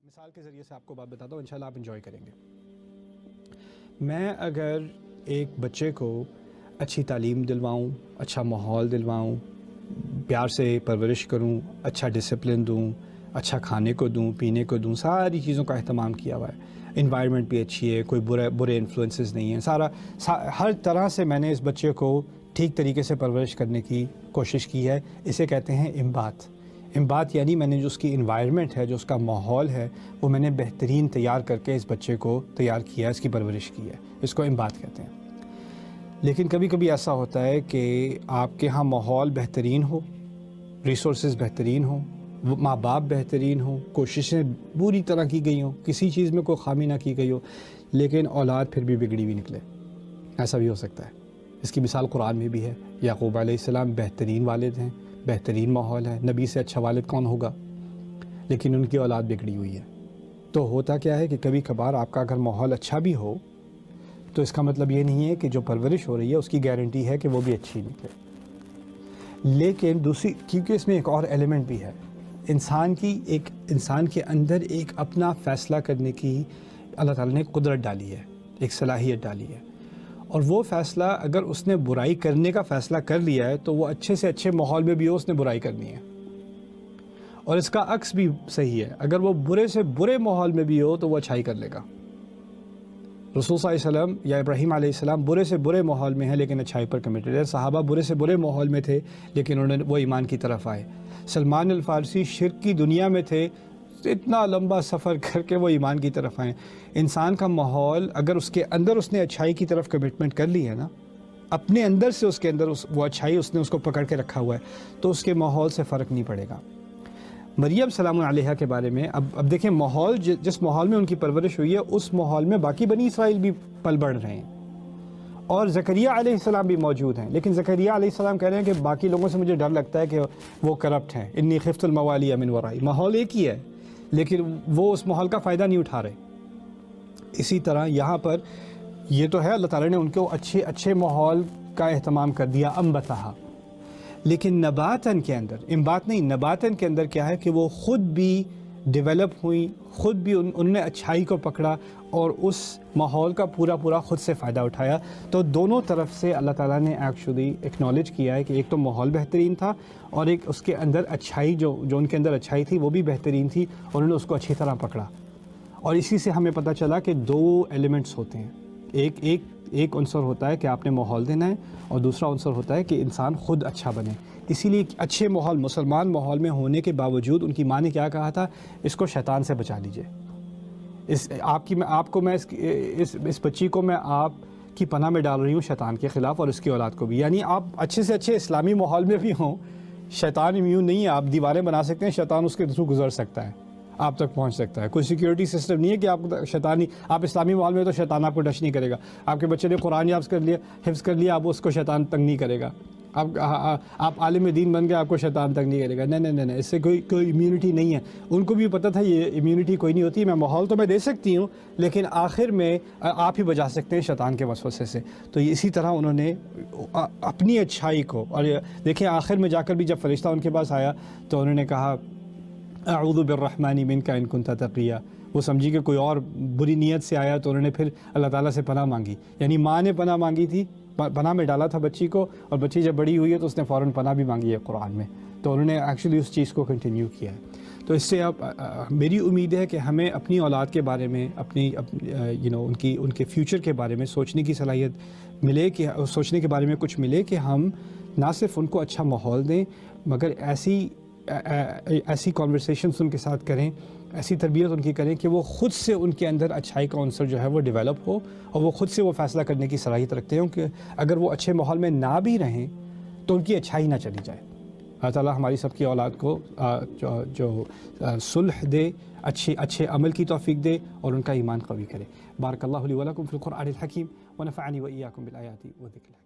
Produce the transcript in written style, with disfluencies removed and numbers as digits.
مثال کے ذریعے سے آپ کو بات بتاتا ہوں، انشاءاللہ آپ انجوائے کریں گے۔ میں اگر ایک بچے کو اچھی تعلیم دلواؤں، اچھا ماحول دلواؤں، پیار سے پرورش کروں، اچھا ڈسپلن دوں، اچھا کھانے کو دوں، پینے کو دوں، ساری چیزوں کا اہتمام کیا ہوا ہے، انوائرمنٹ بھی اچھی ہے، کوئی برے انفلوئنسز نہیں ہیں، ہر طرح سے میں نے اس بچے کو ٹھیک طریقے سے پرورش کرنے کی کوشش کی ہے، اسے کہتے ہیں امبات یعنی میں نے جو اس کی انوائرمنٹ ہے، جو اس کا ماحول ہے، وہ میں نے بہترین تیار کر کے اس بچے کو تیار کیا ہے، اس کی پرورش کی ہے، اس کو امبات کہتے ہیں۔ لیکن کبھی کبھی ایسا ہوتا ہے کہ آپ کے ہاں ماحول بہترین ہو، ریسورسز بہترین ہوں، ماں باپ بہترین ہوں، کوششیں پوری طرح کی گئی ہوں، کسی چیز میں کوئی خامی نہ کی گئی ہو، لیکن اولاد پھر بھی بگڑی ہوئی نکلے، ایسا بھی ہو سکتا ہے۔ اس کی مثال قرآن میں بھی ہے۔ یعقوب علیہ السلام بہترین والد ہیں، بہترین ماحول ہے، نبی سے اچھا والد کون ہوگا، لیکن ان کی اولاد بگڑی ہوئی ہے۔ تو ہوتا کیا ہے کہ کبھی کبھار آپ کا اگر ماحول اچھا بھی ہو تو اس کا مطلب یہ نہیں ہے کہ جو پرورش ہو رہی ہے اس کی گارنٹی ہے کہ وہ بھی اچھی نکلے۔ لیکن دوسری، کیونکہ اس میں ایک اور ایلیمنٹ بھی ہے، انسان کے اندر ایک اپنا فیصلہ کرنے کی اللہ تعالیٰ نے قدرت ڈالی ہے، ایک صلاحیت ڈالی ہے، اور وہ فیصلہ اگر اس نے برائی کرنے کا فیصلہ کر لیا ہے تو وہ اچھے سے اچھے ماحول میں بھی ہو اس نے برائی کرنی ہے، اور اس کا عکس بھی صحیح ہے، اگر وہ برے سے برے ماحول میں بھی ہو تو وہ اچھائی کر لے گا۔ رسول صلی اللہ علیہ وسلم یا ابراہیم علیہ السلام برے سے برے ماحول میں ہیں لیکن اچھائی پر کمیٹڈ ہے، صحابہ برے سے برے ماحول میں تھے لیکن وہ ایمان کی طرف آئے، سلمان الفارسی شرک کی دنیا میں تھے، اتنا لمبا سفر کر کے وہ ایمان کی طرف آئے۔ انسان کا ماحول اگر اس کے اندر اس نے اچھائی کی طرف کمٹمنٹ کر لی ہے نا، اپنے اندر سے اس کے اندر وہ اچھائی اس نے اس کو پکڑ کے رکھا ہوا ہے، تو اس کے ماحول سے فرق نہیں پڑے گا۔ مریم سلام علیہا کے بارے میں اب دیکھیں، ماحول جس ماحول میں ان کی پرورش ہوئی ہے اس ماحول میں باقی بنی اسرائیل بھی پل بڑھ رہے ہیں، اور زکریا علیہ السلام بھی موجود ہیں، لیکن زکریا علیہ السلام کہہ رہے ہیں کہ باقی لوگوں سے مجھے ڈر لگتا ہے کہ وہ کرپٹ ہیں، انی خفت الموالی من ورائی، ماحول ایک ہی ہے لیکن وہ اس ماحول کا فائدہ نہیں اٹھا رہے۔ اسی طرح یہاں پر یہ تو ہے اللہ تعالیٰ نے ان کو اچھے ماحول کا اہتمام کر دیا، انبتہا، لیکن نباتن کے اندر، امبات نہیں، نباتن کے اندر کیا ہے کہ وہ خود بھی ڈیولپ ہوئی، خود بھی انہوں نے اچھائی کو پکڑا اور اس ماحول کا پورا خود سے فائدہ اٹھایا۔ تو دونوں طرف سے اللہ تعالیٰ نے ایکچولی اکنالج کیا ہے کہ ایک تو ماحول بہترین تھا اور ایک اس کے اندر اچھائی جو ان کے اندر اچھائی تھی وہ بھی بہترین تھی، اور انہوں نے اس کو اچھی طرح پکڑا۔ اور اسی سے ہمیں پتہ چلا کہ دو ایلیمنٹس ہوتے ہیں، ایک عنصر ہوتا ہے کہ آپ نے ماحول دینا ہے، اور دوسرا عنصر ہوتا ہے کہ انسان خود اچھا بنے۔ اسی لیے اچھے ماحول، مسلمان ماحول میں ہونے کے باوجود ان کی ماں نے کیا کہا تھا، اس کو شیطان سے بچا لیجئے، اس بچی کو میں آپ کی پناہ میں ڈال رہی ہوں شیطان کے خلاف، اور اس کی اولاد کو بھی۔ یعنی آپ اچھے سے اچھے اسلامی ماحول میں بھی ہوں، شیطان امیون نہیں ہے، آپ دیواریں بنا سکتے ہیں، شیطان اس کے تھرو گزر سکتا ہے، آپ تک پہنچ سکتا ہے۔ کوئی سیکیورٹی سسٹم نہیں ہے کہ آپ اسلامی ماحول میں تو شیطان آپ کو ٹچ نہیں کرے گا۔ آپ کے بچے نے قرآن حفظ کر لیا، آپ اس کو شیطان تنگ نہیں کرے گا۔ آپ عالم دین بن گئے، آپ کو شیطان تنگ نہیں کرے گا۔ نہیں، اس سے کوئی امیونٹی نہیں ہے۔ ان کو بھی پتہ تھا یہ امیونٹی کوئی نہیں ہوتی، میں ماحول تو میں دے سکتی ہوں لیکن آخر میں آپ ہی بچا سکتے ہیں شیطان کے وسوسے سے۔ تو اسی طرح انہوں نے اپنی اچھائی کو، اور دیکھیں آخر میں جا کر بھی جب فرشتہ ان کے پاس آیا تو انہوں نے کہا اعوذ بالرحمن منک ان کنت تقیا، وہ سمجھی کہ کوئی اور بری نیت سے آیا تو انہوں نے پھر اللہ تعالیٰ سے پناہ مانگی، یعنی ماں نے پناہ مانگی تھی، پناہ میں ڈالا تھا بچی کو، اور بچی جب بڑی ہوئی ہے تو اس نے فوراً پناہ بھی مانگی ہے قرآن میں، تو انہوں نے ایکچولی اس چیز کو کنٹینیو کیا ہے۔ تو اس سے اب میری امید ہے کہ ہمیں اپنی اولاد کے بارے میں، ان کے فیوچر کے بارے میں سوچنے کی صلاحیت ملے، کہ سوچنے کے بارے میں کچھ ملے کہ ہم نہ صرف ان کو اچھا ماحول دیں مگر ایسی کانورسیشنز ان کے ساتھ کریں، ایسی تربیت ان کی کریں کہ وہ خود سے ان کے اندر اچھائی کا عنصر جو ہے وہ ڈیولپ ہو، اور وہ خود سے وہ فیصلہ کرنے کی صلاحیت رکھتے ہوں کہ اگر وہ اچھے ماحول میں نہ بھی رہیں تو ان کی اچھائی نہ چلی جائے۔ اللہ تعالیٰ ہماری سب کی اولاد کو جو صلح دے، اچھے عمل کی توفیق دے، اور ان کا ایمان قوی کرے۔ بارک اللہ لی ولکم فی القرآن الحکیم ونفعنی وإیاکم بالآیات والذکر الحکیم۔